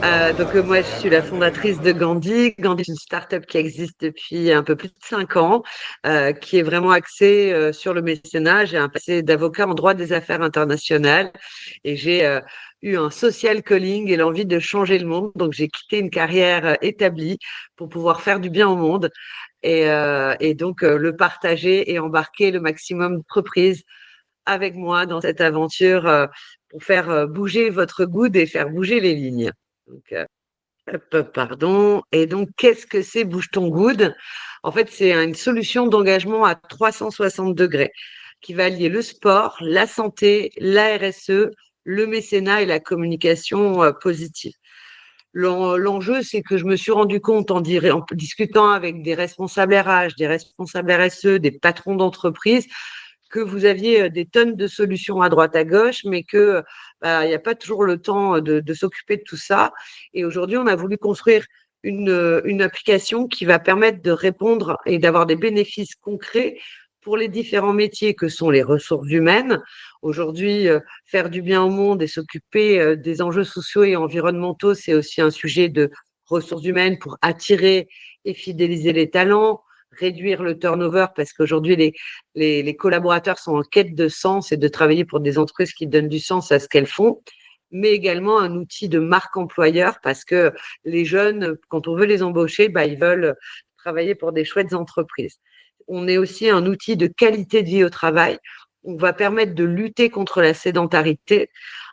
Moi, je suis la fondatrice de Gandhi. Gandhi est une start-up qui existe depuis un peu plus de 5 ans, qui est vraiment axée sur le mécénat. J'ai un passé d'avocat en droit des affaires internationales et j'ai eu un social calling et l'envie de changer le monde. Donc, j'ai quitté une carrière établie pour pouvoir faire du bien au monde et le partager et embarquer le maximum d'entreprises avec moi dans cette aventure pour faire bouger votre good et faire bouger les lignes. Donc, pardon. Et donc, qu'est-ce que c'est Bouge ton good? En fait, c'est une solution d'engagement à 360 degrés qui va lier le sport, la santé, la RSE, le mécénat et la communication positive. L'enjeu, c'est que je me suis rendu compte en discutant avec des responsables RH, des responsables RSE, des patrons d'entreprise, que vous aviez des tonnes de solutions à droite à gauche, mais que il n'y a pas toujours le temps de s'occuper de tout ça. Et aujourd'hui, on a voulu construire une application qui va permettre de répondre et d'avoir des bénéfices concrets pour les différents métiers que sont les ressources humaines. Aujourd'hui, faire du bien au monde et s'occuper des enjeux sociaux et environnementaux, c'est aussi un sujet de ressources humaines pour attirer et fidéliser les talents, réduire le turnover parce qu'aujourd'hui, les collaborateurs sont en quête de sens et de travailler pour des entreprises qui donnent du sens à ce qu'elles font, mais également un outil de marque employeur parce que les jeunes, quand on veut les embaucher, ils veulent travailler pour des chouettes entreprises. On est aussi un outil de qualité de vie au travail. On va permettre de lutter contre la sédentarité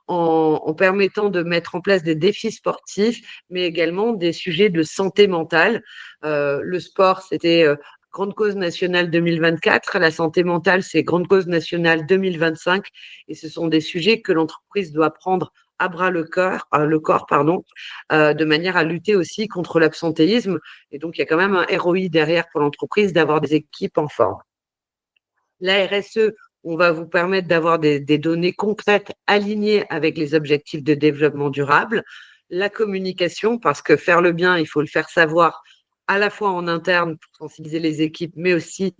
en permettant de mettre en place des défis sportifs, mais également des sujets de santé mentale. Le sport, c'était grande cause nationale 2024. La santé mentale, c'est grande cause nationale 2025. Et ce sont des sujets que l'entreprise doit prendre à bras le corps, de manière à lutter aussi contre l'absentéisme. Et donc, il y a quand même un ROI derrière pour l'entreprise d'avoir des équipes en forme. La RSE, on va vous permettre d'avoir des données concrètes alignées avec les objectifs de développement durable. La communication, parce que faire le bien, il faut le faire savoir à la fois en interne pour sensibiliser les équipes, mais aussi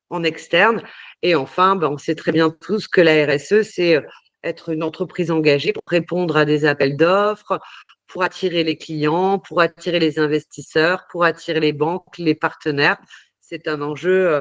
en externe. Et enfin, on sait très bien tous que la RSE, c'est être une entreprise engagée pour répondre à des appels d'offres, pour attirer les clients, pour attirer les investisseurs, pour attirer les banques, les partenaires. C'est un enjeu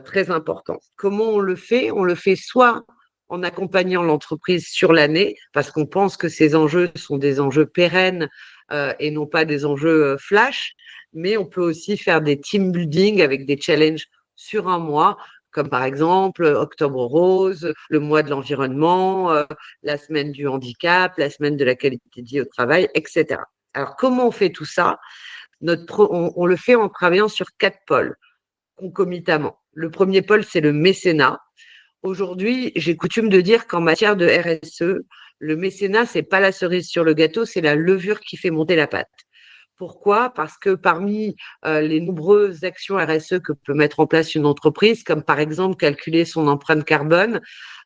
très important. Comment on le fait? On le fait soit en accompagnant l'entreprise sur l'année, parce qu'on pense que ces enjeux sont des enjeux pérennes et non pas des enjeux flash, mais on peut aussi faire des team building avec des challenges sur un mois, comme par exemple Octobre Rose, le mois de l'environnement, la semaine du handicap, la semaine de la qualité de vie au travail, etc. Alors, comment on fait tout ça? On le fait en travaillant sur 4 pôles concomitamment. Le premier pôle, c'est le mécénat. Aujourd'hui, j'ai coutume de dire qu'en matière de RSE, le mécénat, c'est pas la cerise sur le gâteau, c'est la levure qui fait monter la pâte. Pourquoi? Parce que parmi les nombreuses actions RSE que peut mettre en place une entreprise, comme par exemple calculer son empreinte carbone,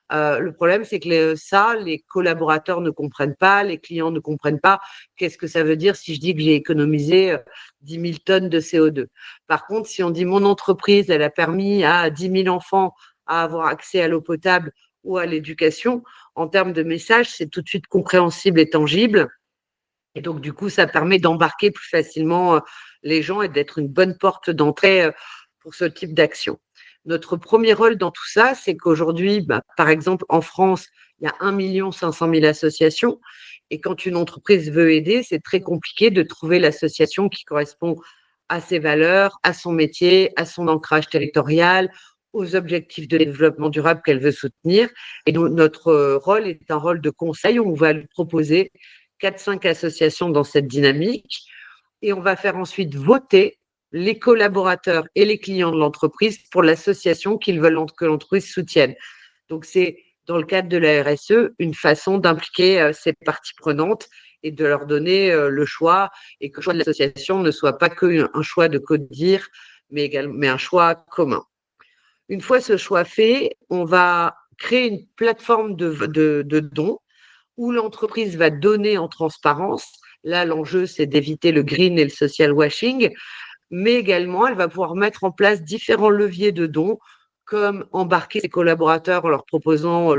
le problème, c'est que les collaborateurs ne comprennent pas, les clients ne comprennent pas. Qu'est-ce que ça veut dire si je dis que j'ai économisé 10 000 tonnes de CO2? Par contre, si on dit mon entreprise, elle a permis à 10 000 enfants à avoir accès à l'eau potable ou à l'éducation, en termes de message, c'est tout de suite compréhensible et tangible. Et donc, du coup, ça permet d'embarquer plus facilement les gens et d'être une bonne porte d'entrée pour ce type d'action. Notre premier rôle dans tout ça, c'est qu'aujourd'hui, par exemple, en France, il y a 1,5 million associations. Et quand une entreprise veut aider, c'est très compliqué de trouver l'association qui correspond à ses valeurs, à son métier, à son ancrage territorial, aux objectifs de développement durable qu'elle veut soutenir. Et donc, notre rôle est un rôle de conseil. On va lui proposer 4-5 associations dans cette dynamique et on va faire ensuite voter les collaborateurs et les clients de l'entreprise pour l'association qu'ils veulent que l'entreprise soutienne. Donc, c'est dans le cadre de la RSE une façon d'impliquer ces parties prenantes et de leur donner le choix et que le choix de l'association ne soit pas qu'un choix de codir, mais un choix commun. Une fois ce choix fait, on va créer une plateforme de dons où l'entreprise va donner en transparence. Là, l'enjeu, c'est d'éviter le green et le social washing, mais également, elle va pouvoir mettre en place différents leviers de dons, comme embarquer ses collaborateurs en leur proposant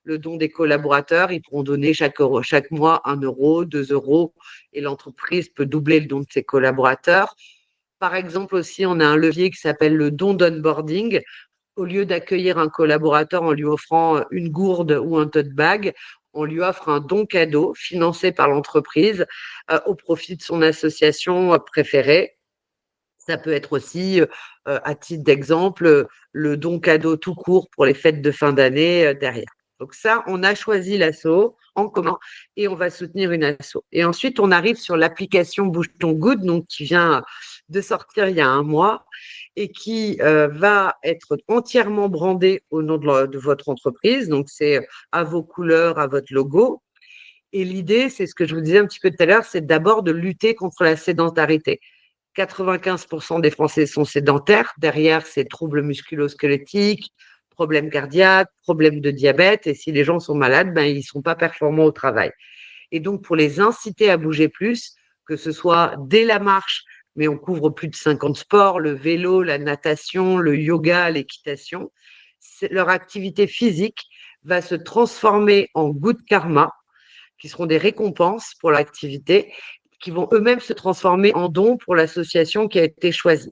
le don des collaborateurs. Ils pourront donner chaque mois 1 euro, 2 euros, et l'entreprise peut doubler le don de ses collaborateurs. Par exemple aussi, on a un levier qui s'appelle le don d'onboarding. Au lieu d'accueillir un collaborateur en lui offrant une gourde ou un tote bag, on lui offre un don cadeau financé par l'entreprise au profit de son association préférée. Ça peut être aussi, à titre d'exemple, le don cadeau tout court pour les fêtes de fin d'année derrière. Donc ça, on a choisi l'asso en commun et on va soutenir une asso. Et ensuite, on arrive sur l'application Bouge ton Good, donc qui vient de sortir il y a un mois et qui va être entièrement brandée au nom de votre entreprise. Donc c'est à vos couleurs, à votre logo. Et l'idée, c'est ce que je vous disais un petit peu tout à l'heure, c'est d'abord de lutter contre la sédentarité. 95% des Français sont sédentaires. Derrière, c'est troubles musculo-squelettiques, problèmes cardiaques, problèmes de diabète. Et si les gens sont malades, ben, ils ne sont pas performants au travail. Et donc, pour les inciter à bouger plus, que ce soit dès la marche, mais on couvre plus de 50 sports, le vélo, la natation, le yoga, l'équitation, leur activité physique va se transformer en good karma, qui seront des récompenses pour l'activité, qui vont eux-mêmes se transformer en dons pour l'association qui a été choisie.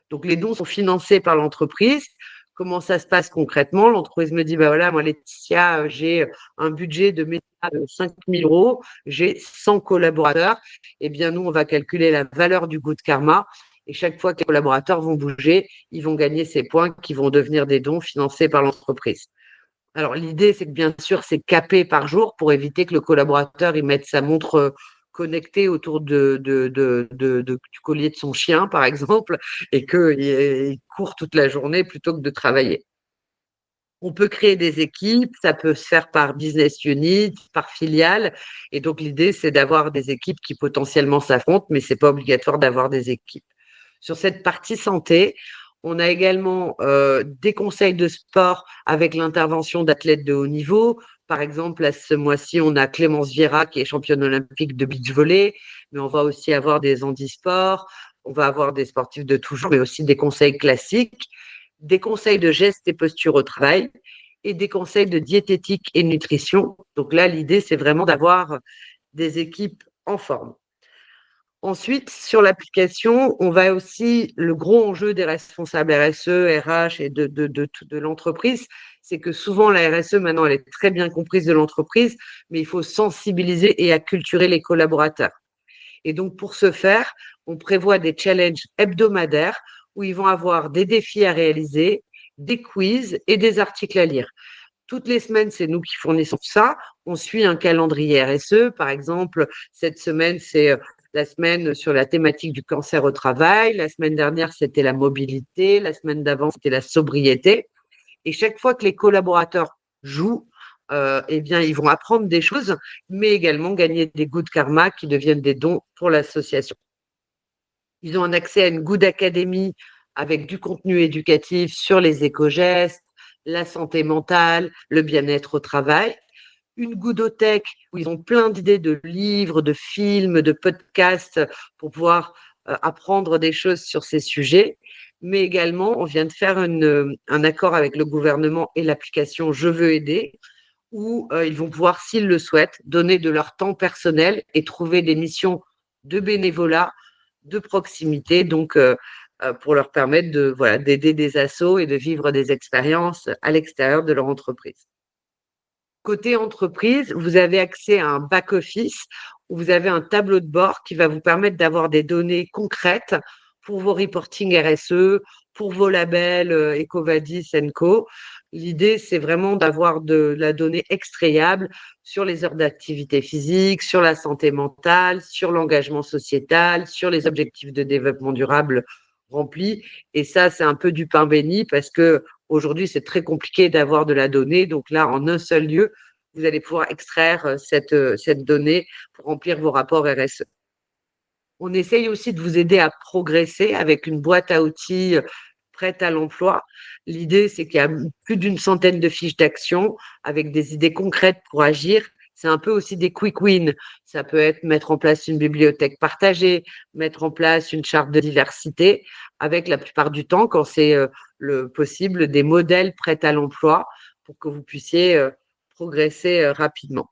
Donc, les dons sont financés par l'entreprise. Comment ça se passe concrètement? L'entreprise me dit, bah voilà, moi, Laetitia, j'ai un budget de média de 5 000 euros, j'ai 100 collaborateurs. Eh bien, nous, on va calculer la valeur du Good Karma. Et chaque fois que les collaborateurs vont bouger, ils vont gagner ces points qui vont devenir des dons financés par l'entreprise. Alors, l'idée, c'est que bien sûr, c'est capé par jour pour éviter que le collaborateur il mette sa montre connectée autour du collier de son chien, par exemple, et qu'il court toute la journée plutôt que de travailler. On peut créer des équipes, ça peut se faire par business unit, par filiale. Et donc, l'idée, c'est d'avoir des équipes qui potentiellement s'affrontent, mais ce n'est pas obligatoire d'avoir des équipes. Sur cette partie santé, on a également des conseils de sport avec l'intervention d'athlètes de haut niveau. Par exemple, là, ce mois-ci, on a Clémence Vieira qui est championne olympique de beach volley, mais on va aussi avoir des handisports, on va avoir des sportifs de tout genre, mais aussi des conseils classiques, des conseils de gestes et postures au travail et des conseils de diététique et nutrition. Donc là, l'idée, c'est vraiment d'avoir des équipes en forme. Ensuite, sur l'application, on va aussi, le gros enjeu des responsables RSE, RH et de l'entreprise, c'est que souvent la RSE, maintenant, elle est très bien comprise de l'entreprise, mais il faut sensibiliser et acculturer les collaborateurs. Et donc, pour ce faire, on prévoit des challenges hebdomadaires où ils vont avoir des défis à réaliser, des quiz et des articles à lire. Toutes les semaines, c'est nous qui fournissons ça. On suit un calendrier RSE. Par exemple, cette semaine, c'est la semaine sur la thématique du cancer au travail. La semaine dernière, c'était la mobilité. La semaine d'avant, c'était la sobriété. Et chaque fois que les collaborateurs jouent, eh bien, ils vont apprendre des choses, mais également gagner des good karma qui deviennent des dons pour l'association. Ils ont un accès à une Good Academy avec du contenu éducatif sur les éco-gestes, la santé mentale, le bien-être au travail. Une Goodothèque où ils ont plein d'idées de livres, de films, de podcasts pour pouvoir apprendre des choses sur ces sujets. Mais également, on vient de faire un accord avec le gouvernement et l'application Je veux aider, où ils vont pouvoir, s'ils le souhaitent, donner de leur temps personnel et trouver des missions de bénévolat de proximité, donc pour leur permettre d'aider des assos et de vivre des expériences à l'extérieur de leur entreprise. Côté entreprise, vous avez accès à un back-office où vous avez un tableau de bord qui va vous permettre d'avoir des données concrètes pour vos reporting RSE, pour vos labels EcoVadis Co. L'idée, c'est vraiment d'avoir de la donnée extrayable sur les heures d'activité physique, sur la santé mentale, sur l'engagement sociétal, sur les objectifs de développement durable remplis. Et ça, c'est un peu du pain béni parce que aujourd'hui, c'est très compliqué d'avoir de la donnée. Donc là, en un seul lieu, vous allez pouvoir extraire cette donnée pour remplir vos rapports RSE. On essaye aussi de vous aider à progresser avec une boîte à outils prête à l'emploi. L'idée, c'est qu'il y a plus d'une centaine de fiches d'action avec des idées concrètes pour agir. C'est un peu aussi des quick wins. Ça peut être mettre en place une bibliothèque partagée, mettre en place une charte de diversité, avec la plupart du temps, quand c'est le possible, des modèles prêts à l'emploi pour que vous puissiez progresser rapidement.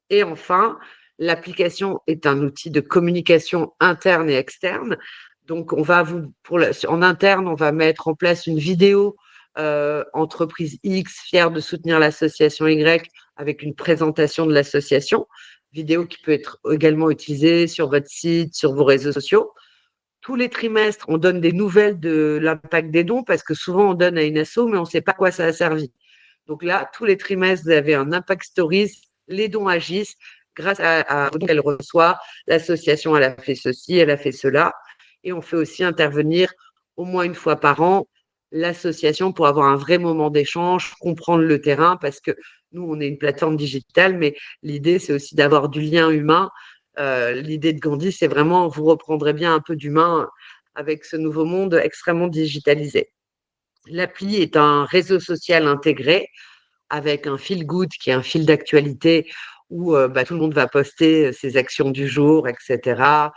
Et enfin, l'application est un outil de communication interne et externe. Donc, en interne, on va mettre en place une vidéo entreprise X fière de soutenir l'association Y avec une présentation de l'association, vidéo qui peut être également utilisée sur votre site, sur vos réseaux sociaux. Tous les trimestres, on donne des nouvelles de l'impact des dons parce que souvent on donne à une asso, mais on ne sait pas à quoi ça a servi. Donc là, tous les trimestres, vous avez un Impact Stories, les dons agissent, grâce à dons qu'elle reçoit, l'association, elle a fait ceci, elle a fait cela. Et on fait aussi intervenir au moins une fois par an l'association pour avoir un vrai moment d'échange, comprendre le terrain, parce que nous, on est une plateforme digitale, mais l'idée, c'est aussi d'avoir du lien humain. L'idée de Gandhi, c'est vraiment, vous reprendrez bien un peu d'humain avec ce nouveau monde extrêmement digitalisé. L'appli est un réseau social intégré avec un feel good qui est un fil d'actualité où tout le monde va poster ses actions du jour, etc.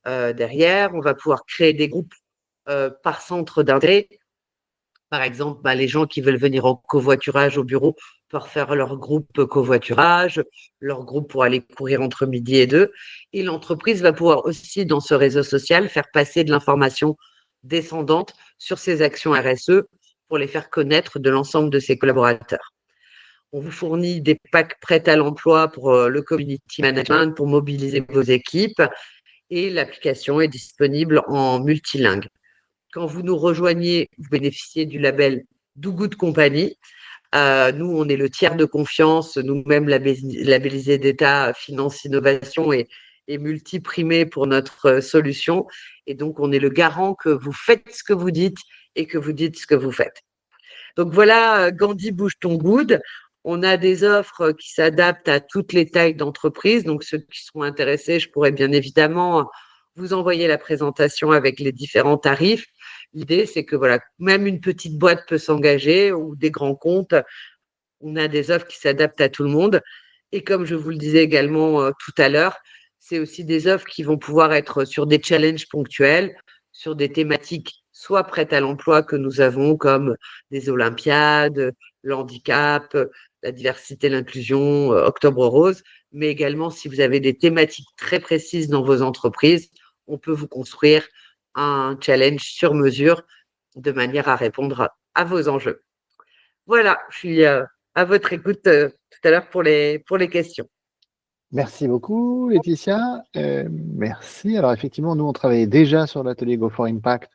Derrière, on va pouvoir créer des groupes par centre d'intérêt. Par exemple, les gens qui veulent venir en covoiturage au bureau peuvent faire leur groupe covoiturage, leur groupe pour aller courir entre midi et 2. Et l'entreprise va pouvoir aussi, dans ce réseau social, faire passer de l'information descendante sur ses actions RSE pour les faire connaître de l'ensemble de ses collaborateurs. On vous fournit des packs prêts à l'emploi pour le community management, pour mobiliser vos équipes. Et l'application est disponible en multilingue. Quand vous nous rejoignez, vous bénéficiez du label Do Good Company. Nous, on est le tiers de confiance, nous-mêmes labellisés d'État Finance Innovation et multi-primés pour notre solution. Et donc, on est le garant que vous faites ce que vous dites et que vous dites ce que vous faites. Donc voilà, Gandhi Bouge ton Good. On a des offres qui s'adaptent à toutes les tailles d'entreprise. Donc, ceux qui seront intéressés, je pourrais bien évidemment vous envoyer la présentation avec les différents tarifs. L'idée, c'est que voilà, même une petite boîte peut s'engager ou des grands comptes. On a des offres qui s'adaptent à tout le monde. Et comme je vous le disais également tout à l'heure, c'est aussi des offres qui vont pouvoir être sur des challenges ponctuels, sur des thématiques soit prêtes à l'emploi que nous avons, comme des Olympiades, le handicap, la diversité, l'inclusion, Octobre Rose, mais également si vous avez des thématiques très précises dans vos entreprises, on peut vous construire un challenge sur mesure de manière à répondre à vos enjeux. Voilà, je suis à votre écoute tout à l'heure pour les questions. Merci beaucoup, Laetitia. Merci. Alors, effectivement, nous, on travaillait déjà sur l'atelier Go for Impact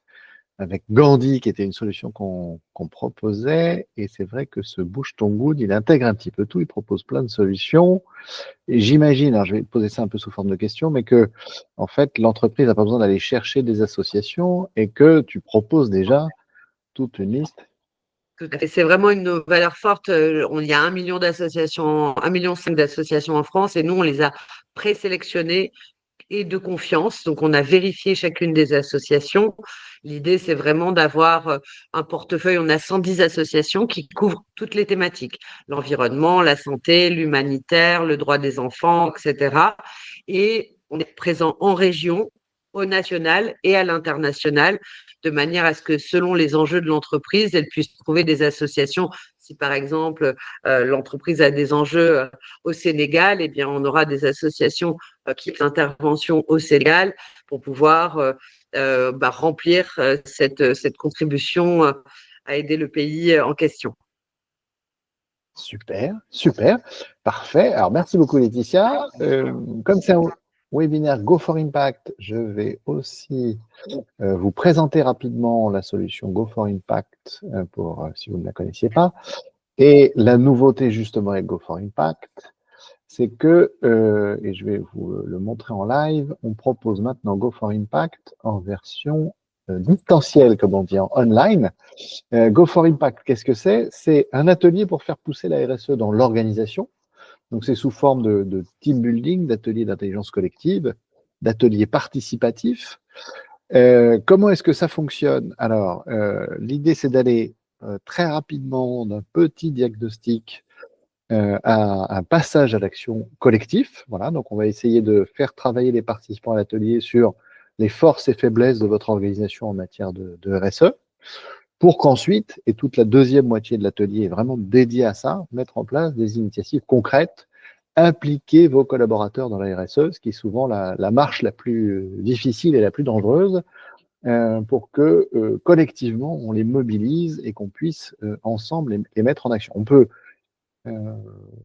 avec Gandhi, qui était une solution qu'on proposait. Et c'est vrai que ce Bouge ton Good, il intègre un petit peu tout. Il propose plein de solutions. Et j'imagine, alors je vais poser ça un peu sous forme de question, mais que, en fait, l'entreprise n'a pas besoin d'aller chercher des associations et que tu proposes déjà toute une liste. Tout à fait. C'est vraiment une valeur forte. Il y a 1 million d'associations, 1,5 million d'associations en France, et nous, on les a présélectionnées et de confiance. Donc, on a vérifié chacune des associations. L'idée, c'est vraiment d'avoir un portefeuille. On a 110 associations qui couvrent toutes les thématiques: l'environnement, la santé, l'humanitaire, le droit des enfants, etc. Et on est présent en région, au national et à l'international, de manière à ce que, selon les enjeux de l'entreprise, elle puisse trouver des associations. Si, par exemple, l'entreprise a des enjeux au Sénégal, eh bien, on aura des associations qui ont intervention au Sénégal pour pouvoir remplir cette contribution à aider le pays en question. Super, super, parfait. Alors, merci beaucoup, Laetitia. Comme c'est un webinaire Go for Impact, je vais aussi vous présenter rapidement la solution Go for Impact si vous ne la connaissiez pas. Et la nouveauté, justement, avec Go for Impact, c'est que, et je vais vous le montrer en live, on propose maintenant Go for Impact en version distancielle, comme on dit, en online. Go for Impact, qu'est-ce que c'est? C'est un atelier pour faire pousser la RSE dans l'organisation. Donc, c'est sous forme de team building, d'ateliers d'intelligence collective, d'ateliers participatifs. Comment est-ce que ça fonctionne? Alors, l'idée, c'est d'aller très rapidement d'un petit diagnostic à un passage à l'action collectif. Voilà, donc on va essayer de faire travailler les participants à l'atelier sur les forces et faiblesses de votre organisation en matière de RSE. pour qu'ensuite, et toute la deuxième moitié de l'atelier est vraiment dédiée à ça, mettre en place des initiatives concrètes, impliquer vos collaborateurs dans la RSE, ce qui est souvent la marche la plus difficile et la plus dangereuse, pour que collectivement, on les mobilise et qu'on puisse ensemble les mettre en action. On peut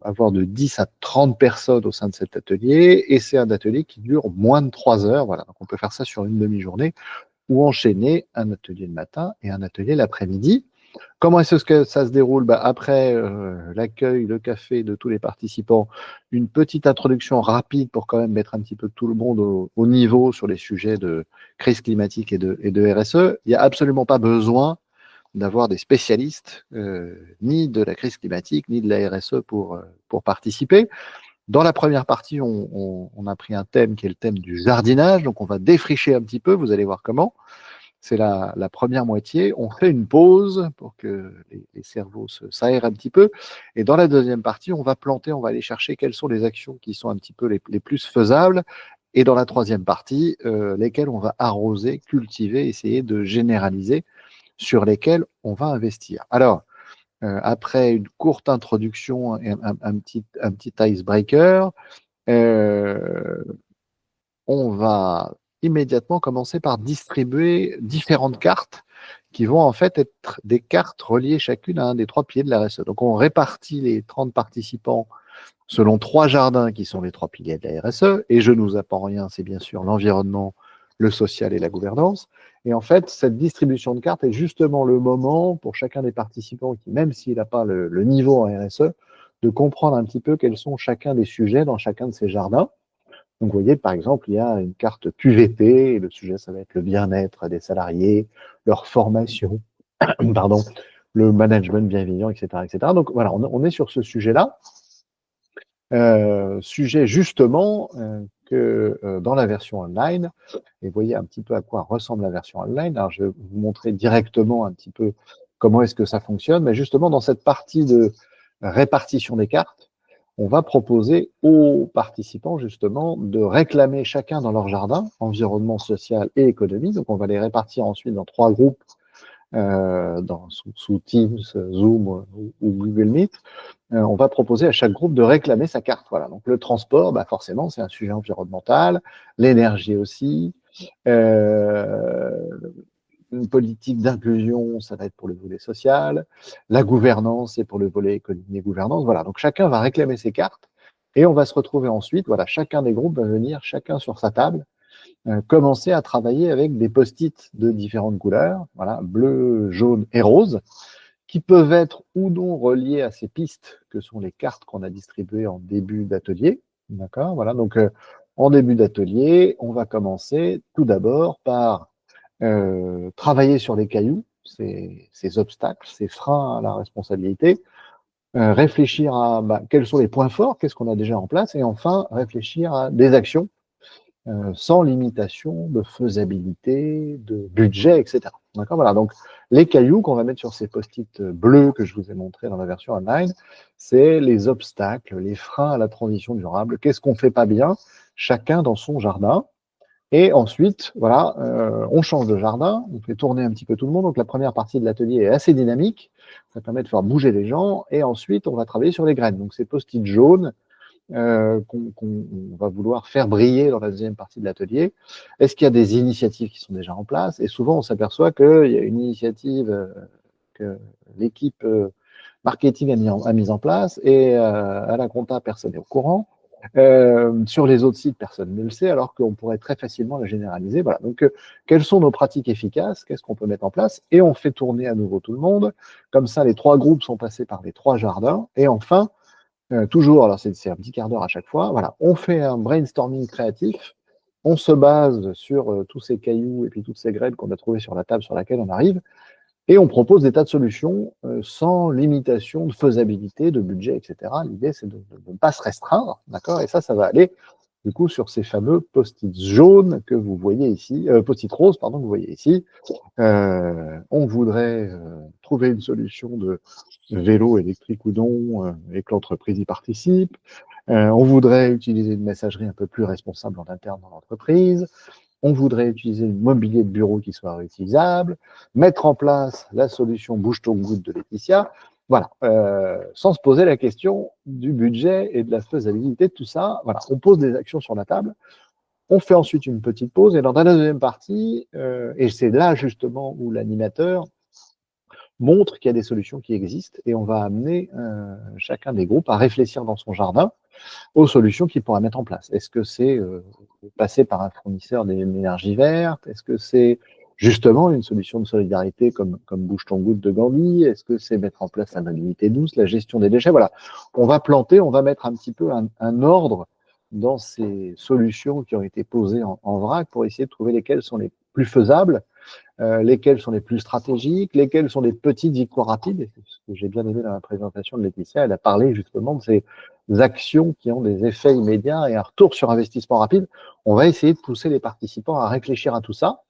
avoir de 10 à 30 personnes au sein de cet atelier, et c'est un atelier qui dure moins de 3 heures. Voilà. Donc on peut faire ça sur une demi-journée, ou enchaîner un atelier le matin et un atelier l'après-midi. Comment est-ce que ça se déroule? Après l'accueil, le café de tous les participants, une petite introduction rapide pour quand même mettre un petit peu tout le monde au niveau sur les sujets de crise climatique et de RSE. Il n'y a absolument pas besoin d'avoir des spécialistes ni de la crise climatique, ni de la RSE pour participer. Dans la première partie, on a pris un thème qui est le thème du jardinage, donc on va défricher un petit peu, vous allez voir comment. C'est la première moitié. On fait une pause pour que les cerveaux s'aèrent un petit peu. Et dans la deuxième partie, on va planter, on va aller chercher quelles sont les actions qui sont un petit peu les plus faisables. Et dans la troisième partie, lesquelles on va arroser, cultiver, essayer de généraliser, sur lesquelles on va investir. Alors, après une courte introduction et un petit icebreaker, on va immédiatement commencer par distribuer différentes cartes qui vont en fait être des cartes reliées chacune à un des 3 piliers de la RSE. Donc on répartit les 30 participants selon 3 jardins qui sont les 3 piliers de la RSE, et je ne vous apprends rien, c'est bien sûr l'environnement, le social et la gouvernance. Et en fait, cette distribution de cartes est justement le moment pour chacun des participants qui, même s'il n'a pas le niveau en RSE, de comprendre un petit peu quels sont chacun des sujets dans chacun de ces jardins. Donc, vous voyez, par exemple, il y a une carte QVT, et le sujet, ça va être le bien-être des salariés, leur formation, pardon, le management bienveillant, etc., etc. Donc, voilà, on est sur ce sujet-là. Sujet, justement, que dans la version online, et vous voyez un petit peu à quoi ressemble la version online. Alors, je vais vous montrer directement un petit peu comment est-ce que ça fonctionne, mais justement, dans cette partie de répartition des cartes, on va proposer aux participants justement de réclamer chacun dans leur jardin, environnement social et économie. Donc on va les répartir ensuite dans 3 groupes sous Teams, Zoom ou Google Meet. On va proposer à chaque groupe de réclamer sa carte. Voilà. Donc le transport, forcément, c'est un sujet environnemental, l'énergie aussi. Une politique d'inclusion, ça va être pour le volet social. La gouvernance, c'est pour le volet économie et gouvernance. Voilà, donc chacun va réclamer ses cartes et on va se retrouver ensuite, voilà, chacun des groupes va venir, chacun sur sa table, commencer à travailler avec des post-it de différentes couleurs, voilà, bleu, jaune et rose, qui peuvent être ou non reliés à ces pistes que sont les cartes qu'on a distribuées en début d'atelier. D'accord, voilà, donc en début d'atelier, on va commencer tout d'abord par travailler sur les cailloux, ces obstacles, ces freins à la responsabilité, réfléchir à quels sont les points forts, qu'est-ce qu'on a déjà en place, et enfin réfléchir à des actions sans limitation de faisabilité, de budget, etc. D'accord, voilà. Donc les cailloux qu'on va mettre sur ces post-it bleus que je vous ai montré dans la version online, c'est les obstacles, les freins à la transition durable. Qu'est-ce qu'on fait pas bien, chacun dans son jardin. Et ensuite, voilà, on change de jardin, on fait tourner un petit peu tout le monde. Donc la première partie de l'atelier est assez dynamique, ça permet de faire bouger les gens. Et ensuite, on va travailler sur les graines. Donc ces post-it jaunes qu'on va vouloir faire briller dans la deuxième partie de l'atelier. Est-ce qu'il y a des initiatives qui sont déjà en place? Et souvent, on s'aperçoit qu'il y a une initiative que l'équipe marketing a mis en place, et à la compta, personne n'est au courant. Sur les autres sites, personne ne le sait, alors qu'on pourrait très facilement la généraliser. Voilà. Donc, quelles sont nos pratiques efficaces? Qu'est-ce qu'on peut mettre en place? Et on fait tourner à nouveau tout le monde. Comme ça, les 3 groupes sont passés par les 3 jardins. Et enfin, toujours, alors c'est un petit quart d'heure à chaque fois, voilà, on fait un brainstorming créatif. On se base sur tous ces cailloux et puis toutes ces graines qu'on a trouvées sur la table sur laquelle on arrive. Et on propose des tas de solutions sans limitation de faisabilité, de budget, etc. L'idée, c'est de ne pas se restreindre, d'accord? Et ça va aller, du coup, sur ces fameux post-it jaunes que vous voyez ici, post-it roses, pardon, que vous voyez ici. On voudrait trouver une solution de vélo électrique ou non, et que l'entreprise y participe. On voudrait utiliser une messagerie un peu plus responsable en interne dans l'entreprise. on voudrait utiliser le mobilier de bureau qui soit réutilisable, mettre en place la solution bouche ton goutte de Laetitia. Voilà, sans se poser la question du budget et de la faisabilité de tout ça. Voilà, on pose des actions sur la table. On fait ensuite une petite pause et dans la deuxième partie, et c'est là justement où l'animateur montre qu'il y a des solutions qui existent et on va amener chacun des groupes à réfléchir dans son jardin aux solutions qu'il pourra mettre en place. Est-ce que c'est passer par un fournisseur d'énergie verte? Est-ce que c'est justement une solution de solidarité comme Bouge ton goutte de Gandhi? Est-ce que c'est mettre en place la mobilité douce, la gestion des déchets? Voilà, on va planter, on va mettre un petit peu un ordre dans ces solutions qui ont été posées en vrac pour essayer de trouver lesquelles sont les plus faisables, lesquelles sont les plus stratégiques, lesquelles sont les petites victoires rapides. Et ce que j'ai bien aimé dans la présentation de Laetitia, elle a parlé justement de ces actions qui ont des effets immédiats et un retour sur investissement rapide. On va essayer de pousser les participants à réfléchir à tout ça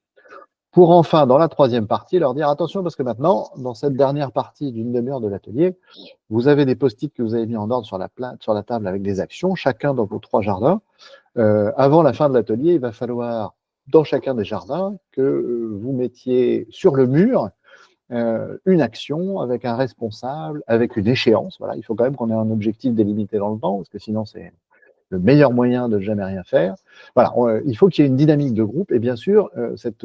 pour enfin, dans la troisième partie, leur dire attention parce que maintenant, dans cette dernière partie d'une demi-heure de l'atelier, vous avez des post-it que vous avez mis en ordre sur la table avec des actions, chacun dans vos 3 jardins. Avant la fin de l'atelier, il va falloir, dans chacun des jardins, que vous mettiez sur le mur une action avec un responsable, avec une échéance. Voilà, il faut quand même qu'on ait un objectif délimité dans le temps, parce que sinon c'est le meilleur moyen de ne jamais rien faire. Voilà, il faut qu'il y ait une dynamique de groupe et bien sûr cette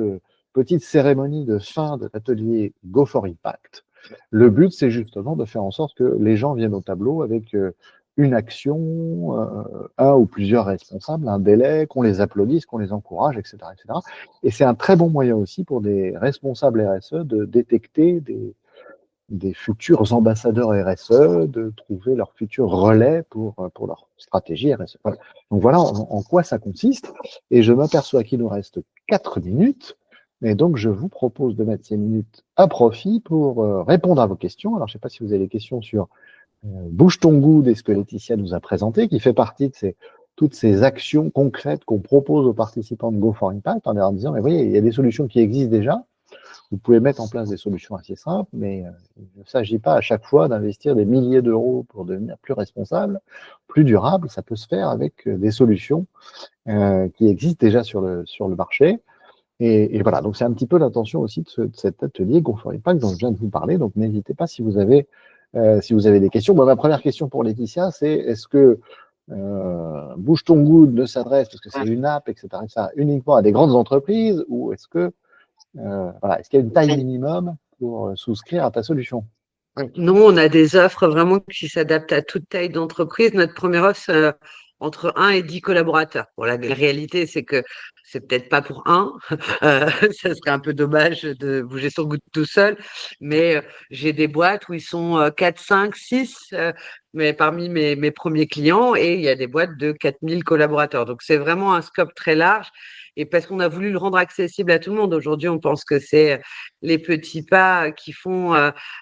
petite cérémonie de fin de l'atelier Go for Impact. Le but, c'est justement de faire en sorte que les gens viennent au tableau avec une action, un ou plusieurs responsables, un délai, qu'on les applaudisse, qu'on les encourage, etc., etc. Et c'est un très bon moyen aussi pour des responsables RSE de détecter des futurs ambassadeurs RSE, de trouver leur futur relais pour leur stratégie RSE. Voilà. Donc voilà en quoi ça consiste. Et je m'aperçois qu'il nous reste 4 minutes. Et donc, je vous propose de mettre ces minutes à profit pour répondre à vos questions. Alors, je ne sais pas si vous avez des questions sur Bouge ton goût et ce que Laetitia nous a présenté, qui fait partie de toutes ces actions concrètes qu'on propose aux participants de Go for Impact en leur disant, mais voyez, il y a des solutions qui existent déjà. Vous pouvez mettre en place des solutions assez simples, mais il ne s'agit pas à chaque fois d'investir des milliers d'euros pour devenir plus responsable, plus durable. Ça peut se faire avec des solutions qui existent déjà sur le marché. Et voilà, donc c'est un petit peu l'intention aussi de cet atelier Go for Impact dont je viens de vous parler. Donc n'hésitez pas si vous avez des questions. Bon, ma première question pour Laetitia, c'est est-ce que Bouge ton goût ne s'adresse, parce que c'est une app, etc., uniquement à des grandes entreprises, ou est-ce que voilà, est-ce qu'il y a une taille minimum pour souscrire à ta solution? Non, on a des offres vraiment qui s'adaptent à toute taille d'entreprise. Notre première offre, c'est entre 1 et 10 collaborateurs. Bon, la réalité, c'est que c'est peut-être pas pour un. Ça serait un peu dommage de bouger son goutte tout seul. Mais j'ai des boîtes où ils sont 4, 5, 6, mais parmi mes premiers clients, et il y a des boîtes de 4000 collaborateurs. Donc, c'est vraiment un scope très large. Et parce qu'on a voulu le rendre accessible à tout le monde. Aujourd'hui, on pense que c'est les petits pas qui font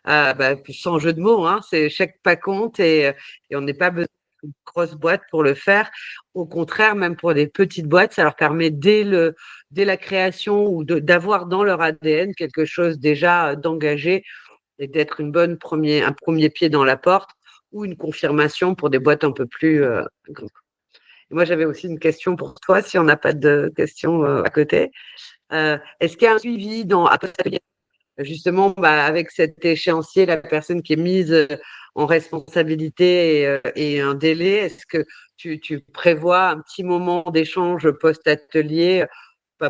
sans jeu de mots, hein, c'est chaque pas compte et on n'est pas besoin d'une grosse boîte pour le faire. Au contraire, même pour des petites boîtes, ça leur permet dès la création ou d'avoir dans leur ADN quelque chose déjà d'engagé et d'être un premier pied dans la porte ou une confirmation pour des boîtes un peu plus grandes. Et moi, j'avais aussi une question pour toi, si on n'a pas de questions à côté. Est-ce qu'il y a un suivi après justement, avec cet échéancier, la personne qui est mise en responsabilité et un délai, est-ce que tu prévois un petit moment d'échange post-atelier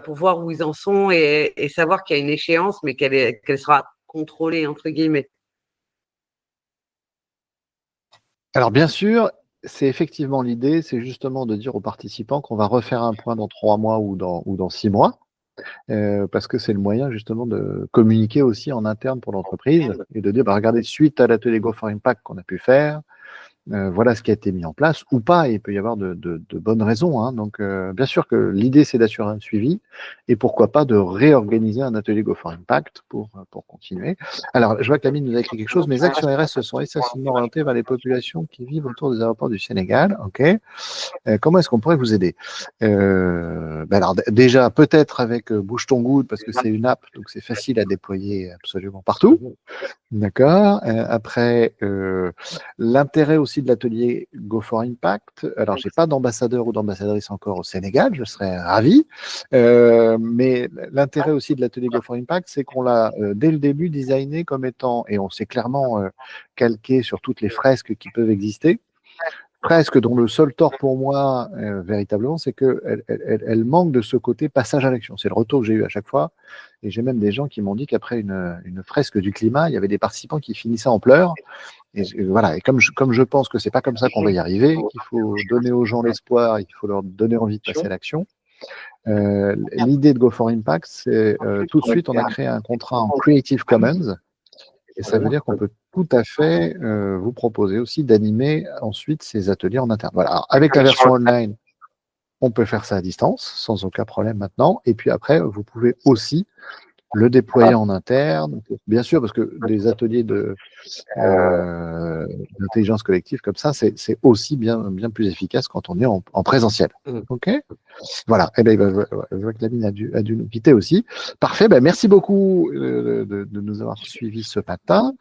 pour voir où ils en sont et savoir qu'il y a une échéance, mais qu'elle sera contrôlée, entre guillemets? Alors bien sûr, c'est effectivement l'idée, c'est justement de dire aux participants qu'on va refaire un point dans 3 mois ou dans 6 mois, parce que c'est le moyen justement de communiquer aussi en interne pour l'entreprise et de dire, bah, regardez, suite à l'atelier Go for Impact qu'on a pu faire, voilà ce qui a été mis en place ou pas. Il peut y avoir de bonnes raisons, hein. Donc, bien sûr que l'idée, c'est d'assurer un suivi et pourquoi pas de réorganiser un atelier Go for Impact pour continuer. Alors, je vois que Camille nous a écrit quelque chose. Mes actions RS sont essentiellement orientées vers les populations qui vivent autour des aéroports du Sénégal. OK. Comment est-ce qu'on pourrait vous aider? Alors, déjà, peut-être avec Bouge ton goutte, parce que c'est une app, donc c'est facile à déployer absolument partout. D'accord. Après, l'intérêt aussi aussi de l'atelier Go for Impact. Alors, j'ai pas d'ambassadeur ou d'ambassadrice encore au Sénégal, je serais ravi. Mais l'intérêt aussi de l'atelier Go for Impact, c'est qu'on l'a dès le début designé comme étant, et on s'est clairement calqué sur toutes les fresques qui peuvent exister. Fresque dont le seul tort pour moi, véritablement, c'est qu'elle manque de ce côté passage à l'action. C'est le retour que j'ai eu à chaque fois. Et j'ai même des gens qui m'ont dit qu'après une fresque du climat, il y avait des participants qui finissaient en pleurs. Et voilà. Et comme je pense que c'est pas comme ça qu'on va y arriver, qu'il faut donner aux gens l'espoir, il faut leur donner envie de passer à l'action. L'idée de Go for Impact, c'est tout de suite, on a créé un contrat en Creative Commons. Et ça veut dire qu'on peut tout à fait vous proposer aussi d'animer ensuite ces ateliers en interne. Voilà. Alors, avec la version online, on peut faire ça à distance, sans aucun problème maintenant. Et puis après, vous pouvez aussi le déployer en interne. Bien sûr, parce que des ateliers d'intelligence collective comme ça, c'est aussi bien plus efficace quand on est en présentiel. OK ? Voilà. Eh ben, je vois que Lamine a dû nous quitter aussi. Parfait. Ben, merci beaucoup de nous avoir suivis ce matin.